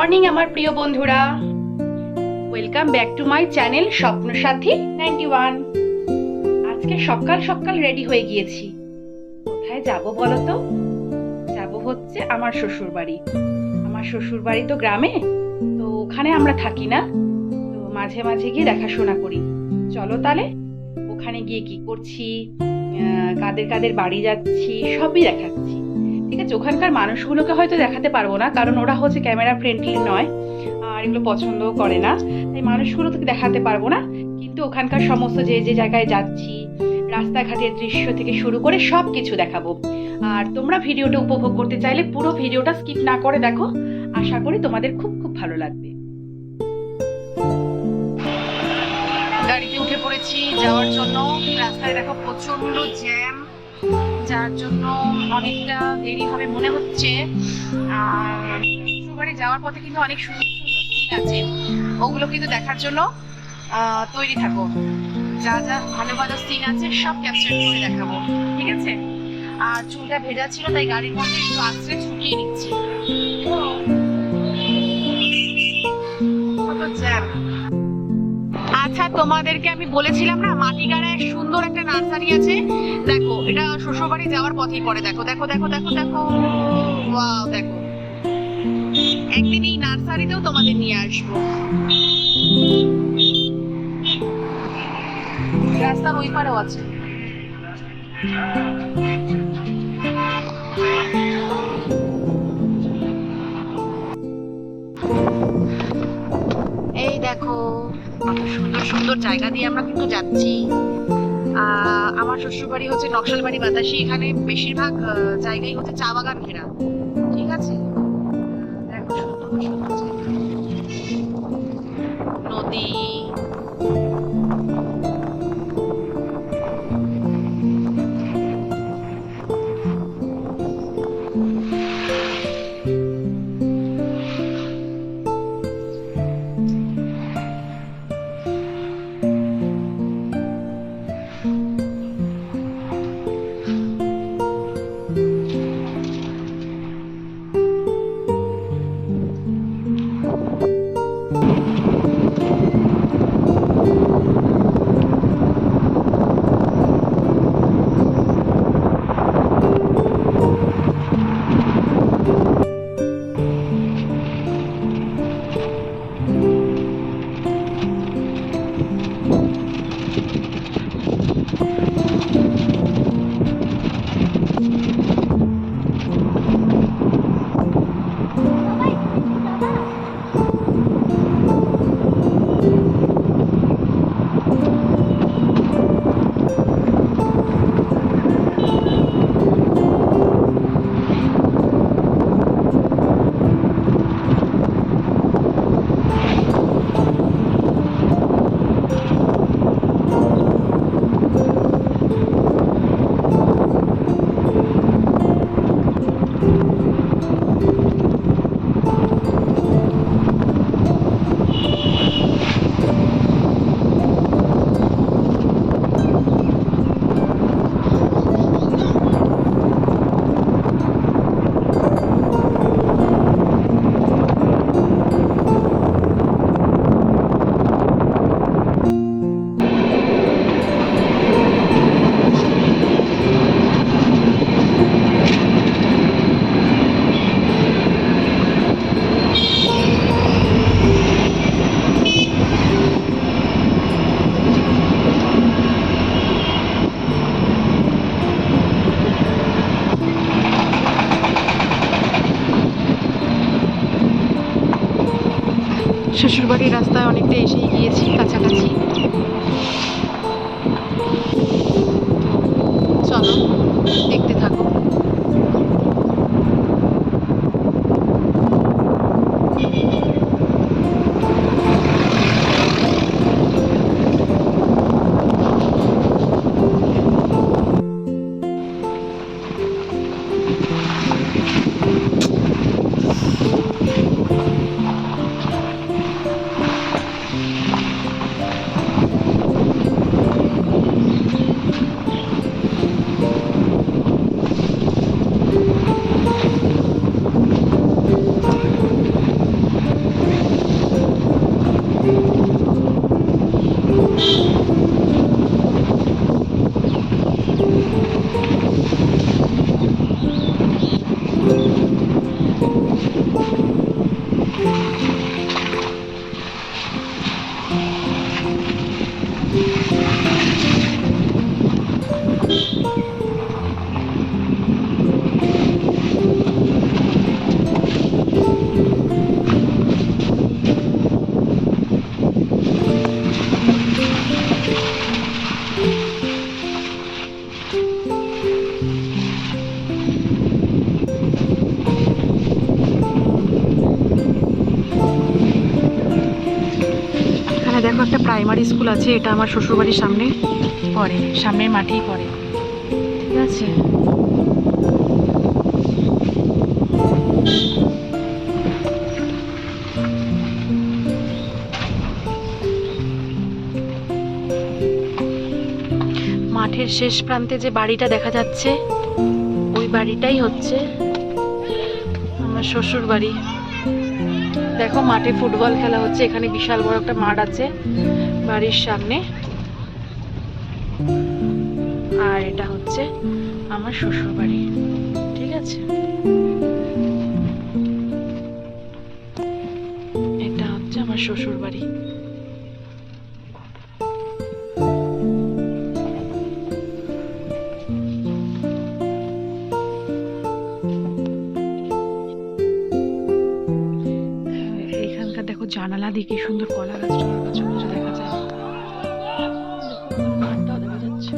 Morning আমার প্রিয় বন্ধুরা, welcome back to my channel Swapnasathi 91। আজকে সকাল সকাল রেডি হয়ে গিয়েছি। কোথায় যাব বলো তো? যাব হচ্ছে আমার শ্বশুর বাড়ি। আমার শ্বশুর বাড়ি তো গ্রামে, তো ওখানে আমরা থাকি না, তো মাঝে মাঝে গিয়ে দেখাশোনা করি। চলো তাহলে ওখানে গিয়ে কি করছি, কাদের কাদের বাড়ি যাচ্ছি সবই দেখাচ্ছি। ঠিক আছে, ওখানকার মানুষগুলোকে হয়তো দেখাতে পারবো না, কারণ ওরা হচ্ছে ক্যামেরা ফ্রেন্ডলি নয় আর এগুলো পছন্দও করে না, তাই মানুষগুলো তোকে দেখাতে পারবো না। কিন্তু ওখানকার সমস্ত যে যে জায়গায় যাচ্ছি, রাস্তাঘাটের দৃশ্য থেকে শুরু করে সব কিছু দেখাবো। আর তোমরা ভিডিওটা উপভোগ করতে চাইলে পুরো ভিডিওটা স্কিপ না করে দেখো, আশা করি তোমাদের খুব খুব ভালো লাগবে। গাড়িতে উঠে পড়েছি যাওয়ার জন্য। রাস্তায় দেখো প্রচন্ড জ্যাম, যার জন্য অনেকটা দেরি হবে মনে হচ্ছে। আর শ্বশুরবাড়ি যাওয়ার পথে কিন্তু অনেক সুন্দর সুন্দর সিন আছে, ওগুলো কিন্তু দেখার জন্য তৈরি থাকো। যা যা ভালো ভালো সিন আছে সব ক্যাপচার করে দেখাবো, ঠিক আছে? আর চুলটা ভেজা ছিল, তাই গাড়ির মধ্যে একটু আস্তে ছুটিয়ে নিচ্ছি। কত জ্যাম। আচ্ছা, তোমাদেরকে আমি বলেছিলাম না মাটিগাড়ায় সুন্দর একটা নার্সারি আছে, দেখো এটা শ্বশুরবাড়ি যাওয়ার পথেই পড়ে। দেখো দেখো দেখো দেখো দেখো, ওয়াও, দেখো একদিন এই নার্সারিতেও তোমাদের নিয়ে আসবো। রাস্তার ওই পারেও আছে। এই দেখো কত সুন্দর সুন্দর জায়গা দিয়ে আমরা কিন্তু যাচ্ছি। আমার শ্বশুরবাড়ি হচ্ছে নকশালবাড়ি বাতাসি, এখানে বেশিরভাগ জায়গায় হচ্ছে চা বাগান ঘেরা, ঠিক আছে? দেখো সুন্দর সুন্দর জায়গা, নদী। শ্বশুরবাড়ির রাস্তায় অনেকটা এসেই গিয়েছি, কাছাকাছি। চলো দেখতে থাকো। একটা প্রাইমারি স্কুল আছে, এটা আমার শ্বশুরবাড়ির সামনে পড়ে, সামনের মাঠেই পড়ে। ঠিক আছে, মাঠের শেষ প্রান্তে যে বাড়িটা দেখা যাচ্ছে ওই বাড়িটাই হচ্ছে আমার শ্বশুর বাড়ি। দেখো মাঠে ফুটবল খেলা হচ্ছে, এখানে বিশাল বড় একটা মাঠ আছে বাড়ির সামনে, আর এটা হচ্ছে আমার শ্বশুর বাড়ি। ঠিক আছে, এটা হচ্ছে আমার শ্বশুর বাড়ি। এখানকার দেখো জানালা দিয়ে কি সুন্দর কলা গাছ টলা গাছ ছোট ছোট দেখা যায়, মাঠটাও দেখা যাচ্ছে।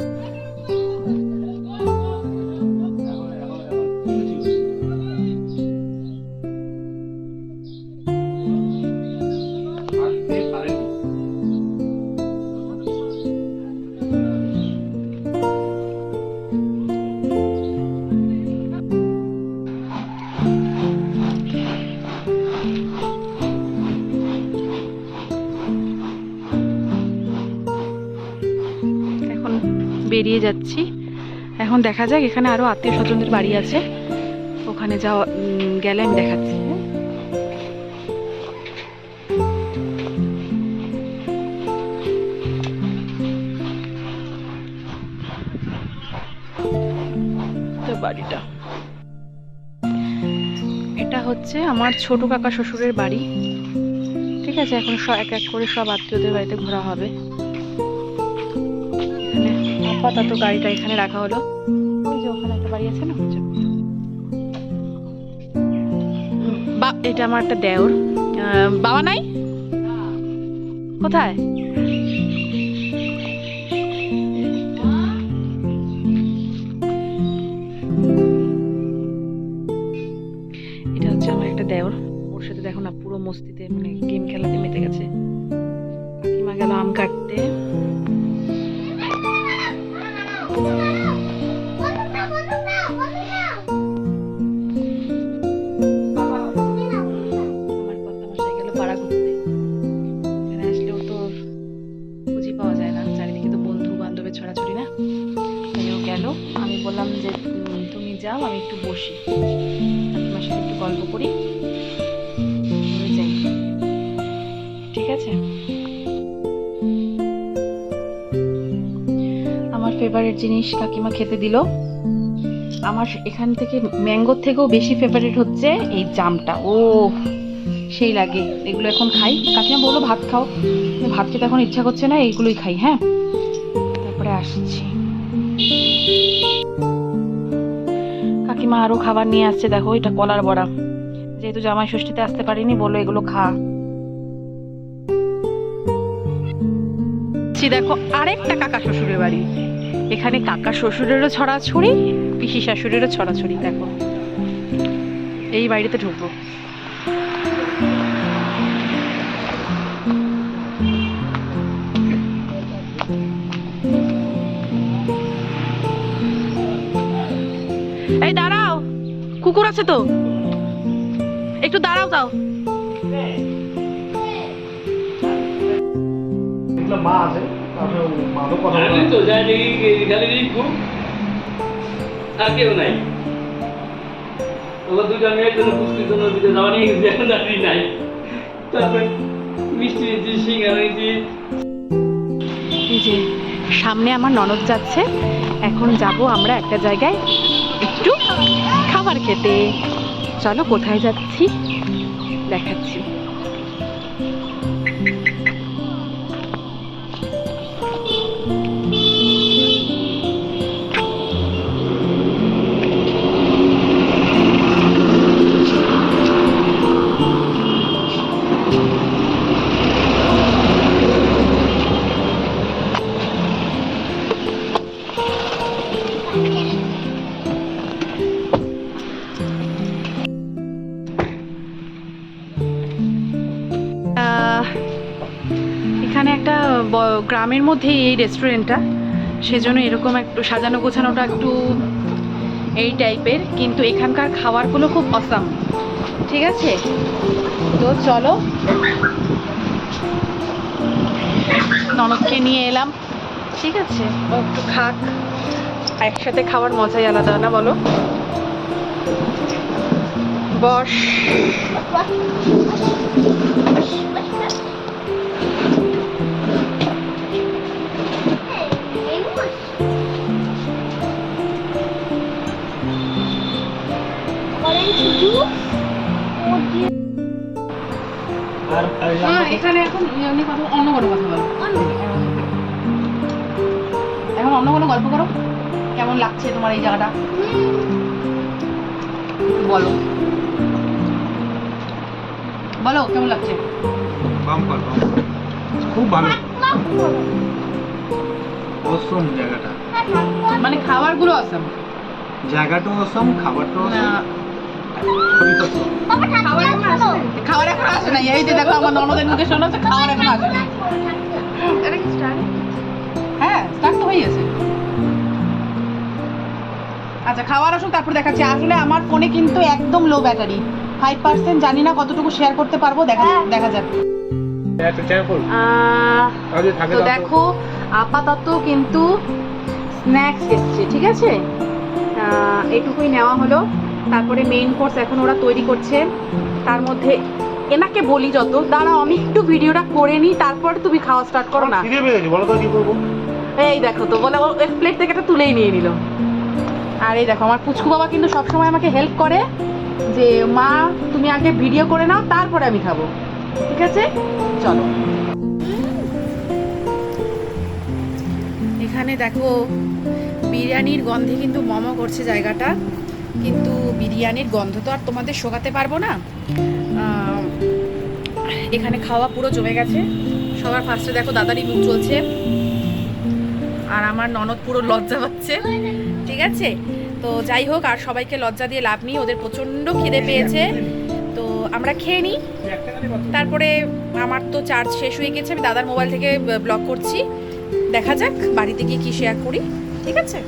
বেরিয়ে যাচ্ছি এখন, দেখা যাক এখানে আরো আত্মীয় স্বজনদের বাড়ি আছে, ওখানে যাওয়া গেলে আমি দেখাচ্ছি। তো বাড়িটা, এটা হচ্ছে আমার ছোট কাকা শ্বশুরের বাড়ি। ঠিক আছে, এখন এক এক করে সব আত্মীয়দের বাড়িতে ঘোরা হবে। আপাতত গাড়িটা এখানে রাখা হলো, ওই যে ওখানে একটা বাড়ি আছে না, এটা আমার একটা দেওর। বাবা নাই কোথায়? এটা হচ্ছে আমার একটা দেওর, ওর সাথে দেখো না পুরো মস্তিতে মানে গেম খেলাতে মেতে গেছে। কাকিমা গেল আম কাটতে। ছড়াছড়ি না, গেল। আমি বললাম যে তুমি যাও, আমি একটু বসি, কাকিমার সাথে একটু গল্প করি, যাই। ঠিক আছে, আমার ফেভারিট জিনিস কাকিমা খেতে দিল। আমার এখান থেকে ম্যাঙ্গোর থেকেও বেশি ফেভারিট হচ্ছে এই জামটা, ও সেই লাগে। এগুলো এখন খাই, কাকিমা বললো ভাত খাও, ভাত খেতে এখন ইচ্ছা করছে না, এইগুলোই খাই। হ্যাঁ, তারপরে আসছি। কাকিমা আরো খাবার নিয়ে আসছে, দেখো এটা কলার বড়া, যেহেতু জামাই ষষ্ঠীতে আসতে পারিনি বললো এগুলো খা। দেখো আরেকটা কাকা শ্বশুরের বাড়ি, এখানে কাকা শ্বশুরেরও ছড়াছড়ি, পিসি শাশুড়েরও ছড়াছড়ি। দেখো এই বাড়িতে ঢুকবো। এই দাঁড়াও, কুকুর আছে তো, একটু দাঁড়াও। তাও মা আছে, মা তো কথা বলে তো যায় দেখি খালি খুব আর কেউ নাই। ওরা দুইটা মেয়ের জন্য পুষ্টির জন্য দিতে যাওয়া নিয়ে গেছে, জানি নাই। তারপর মিষ্টি দিয়েছি, সিঙ্গারা দিয়েছি। এই যে সামনে আমার ননদ যাচ্ছে, এখন যাব আমরা একটা জায়গায় একটু খাবার খেতে। চলো কোথায় যাচ্ছি দেখাচ্ছি। গ্রামের মধ্যেই এই রেস্টুরেন্টটা, সেজন্য এরকম একটু সাজানো গোছানোটা একটু এই টাইপের, কিন্তু এখানকার খাবারগুলো খুব অসাম। ঠিক আছে, তো চলো, ননদকে নিয়ে এলাম। ঠিক আছে, ও একটু খাক, একসাথে খাওয়ার মজাই আলাদা, না বলো? বস। এখানে এখন এমনি কথা, অন্য কোনো কথা বলো, এখন অন্য কোনো গল্প করো। কেমন লাগছে তোমার এই জায়গাটা বলো, বলো কেমন লাগছে? খুব ভালো, অসম জায়গাটা, মানে খাবারগুলো অসাম, জায়গাটাও অসম, খাবারটাও খাবার এখন আসে না। এই যে দেখো আমার ননদের মুখে শোনা হচ্ছে খাবার এখন আসে না। হ্যাঁ, স্টার্ট তো হয়ে গেছে। আচ্ছা, খাবার আসুক তারপর দেখাচ্ছি। আসলে আমার ফোনে কিন্তু একদম লো ব্যাটারি, 5%, জানি না কতটুকু শেয়ার করতে পারবো, দেখা যাক। তো দেখো, আপাতত কিন্তু স্ন্যাক্স এসছে, ঠিক আছে, এটুকুই নেওয়া হলো। তারপরে মেইন কোর্স এখন ওরা তৈরি করছে। তার মধ্যে এনাকে বলি যত, দাঁড়াও আমি একটু ভিডিওটা করে নিই, তারপর তুমি খাওয়া স্টার্ট করো না। এই দেখো তো, বলে ও এক প্লেট থেকে এটা তুলেই নিয়ে নিল। আর এই দেখো, আমার পুচকু বাবা কিন্তু সবসময় আমাকে হেল্প করে যে মা তুমি আগে ভিডিও করে নাও, তারপরে আমি খাবো। ঠিক আছে, চলো। এখানে দেখো, বিরিয়ানির গন্ধে কিন্তু মমো করছে জায়গাটা, কিন্তু বিরিয়ানির গন্ধ তো আর তোমাদের শোকাতে পারবো না। এখানে খাওয়া পুরো জমে গেছে। সবার ফার্স্টে দেখো দাদারই মুখ চলছে, আর আমার ননদ পুরো লজ্জা পাচ্ছে। ঠিক আছে, তো যাই হোক, আর সবাইকে লজ্জা দিয়ে লাভ নেই, ওদের প্রচণ্ড খিদে পেয়েছে। তো আমরা খেয়ে নিই, তারপরে আমার তো চার্জ শেষ হয়ে গেছে, আমি দাদার মোবাইল থেকে ব্লগ করছি। দেখা যাক বাড়িতে গিয়ে কি শেয়ার করি। ঠিক আছে,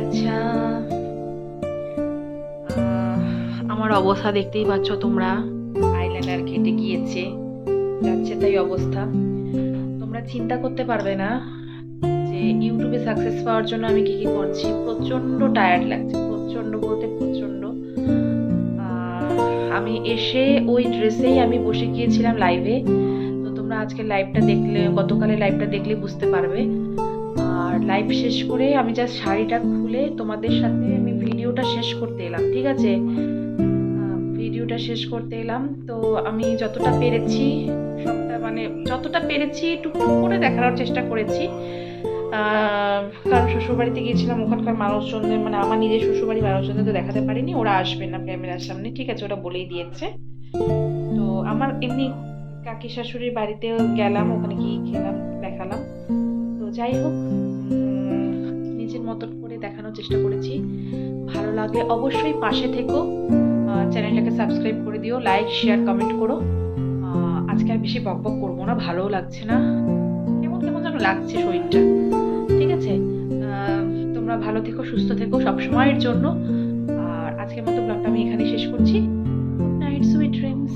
আচ্ছা, আমার অবস্থা দেখতেই পাচ্ছ তোমরা, আইল্যান্ডার কেটে গিয়েছে, যাচ্ছে তাই অবস্থা। তোমরা চিন্তা করতে পারবে না যে ইউটিউবে সাকসেস পাওয়ার জন্য আমি কি কি করছি। প্রচন্ড টায়ার্ড লাগছে, প্রচন্ড বলতে প্রচন্ড। আমি এসে ওই ড্রেসেই আমি বসে গিয়েছিলাম লাইভে। তো তোমরা আজকে লাইভটা দেখলে, গতকালের লাইভটা দেখলে বুঝতে পারবে। আর লাইভ শেষ করে আমি জাস্ট শাড়িটা খুলে তোমাদের সাথে আমি ভিডিওটা শেষ করতে এলাম। ঠিক আছে, ভিডিওটা শেষ করতে এলাম। তো আমি যতটা পেরেছি, সবটা মানে যতটা পেরেছি টুকটুক করে দেখানোর চেষ্টা করেছি। কারণ শ্বশুরবাড়িতে গিয়েছিলাম, ওখানকার মানুষজনদের, মানে আমার নিজের শ্বশুরবাড়ির মানুষজনদের তো দেখাতে পারিনি, ওরা আসবে না ক্যামেরার সামনে। ঠিক আছে, ওরা বলেই দিয়েছে। তো আমার এমনি কাকি শাশুড়ির বাড়িতেও গেলাম, ওখানে গিয়ে খেলাম, দেখালাম। তো যাই হোক, নিজের মতন করে দেখানোর চেষ্টা করেছি। ভালো লাগলে অবশ্যই পাশে থেকো, চ্যানেলটাকে সাবস্ক্রাইব করে দিও, লাইক শেয়ার কমেন্ট করো। আজকে আর বেশি বকবক করবো না, ভালোও লাগছে না, কেমন কেমন যেন লাগছে শরীরটা। ঠিক আছে, তোমরা ভালো থেকো, সুস্থ থেকো সবসময়ের জন্য। আর আজকের মতো ব্লগটা আমি এখানে শেষ করছি। Good night, sweet dreams.